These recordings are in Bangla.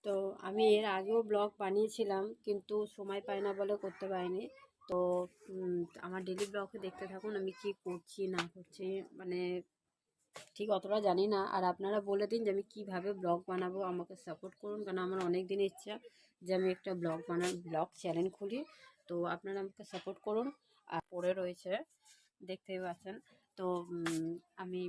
তো আমি এর আগেও ব্লগ বানিয়েছিলাম, কিন্তু সময় পাই না বলে করতে পারিনি। তো আমার ডেলি ব্লগে দেখতে থাকুন, আমি কি করছি না করছি মানে ঠিক অতটা জানি না। আর আপনারা বলে দিন যে আমি কিভাবে ব্লগ বানাবো, আমাকে সাপোর্ট করুন, কারণ আমার অনেক দিনের ইচ্ছা যে আমি একটা ব্লগ চ্যানেল খুলি। তো আপনারা আমাকে সাপোর্ট করুন। আর পড়ে রয়েছে, দেখতেই পাচ্ছেন। তো আমি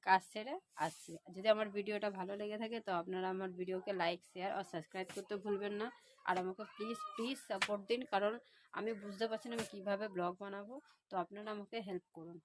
কাজ সেরে আসছি। যদি আমার ভিডিওটা ভালো লেগে থাকে তো আপনারা আমার ভিডিওকে লাইক, শেয়ার আর সাবস্ক্রাইব করতে ভুলবেন না। আর আমাকে প্লিজ প্লিজ সাপোর্ট দিন, কারণ আমি বুঝতে পারছি না আমি কীভাবে ব্লগ বানাবো। তো আপনারা আমাকে হেল্প করুন।